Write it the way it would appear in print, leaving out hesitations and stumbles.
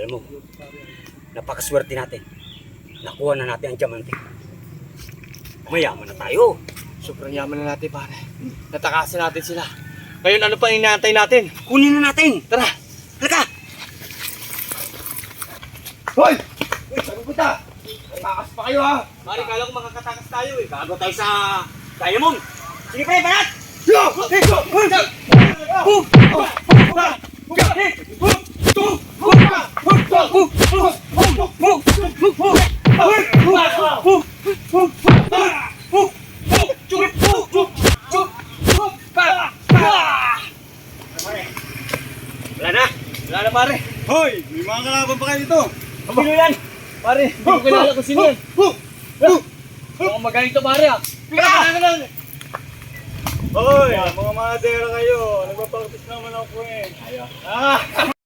Alam mo, napakaswerte natin. Nakuha na natin ang diamante. Mayaman na tayo. Sobrang yaman na natin, pare. Natakasan natin sila. Ngayon, ano pa inaantay natin? Kunin na natin. Tara! Halika! Hoy! Uy, saan punta? Takas pa kayo, ha? Pare, kala ko makakatakas tayo, eh. Gago tayo sa Diamond. Sige pre, banat! Wala na! Wala na, pare. Hoy! May mga kalaban pa kayo dito! Sino yan? Pare, hindi ko kilala kung sino yan. Mukhang magaling to, pare, ha? Hoy! Mga madera kayo! Nagpapalapit naman ako eh!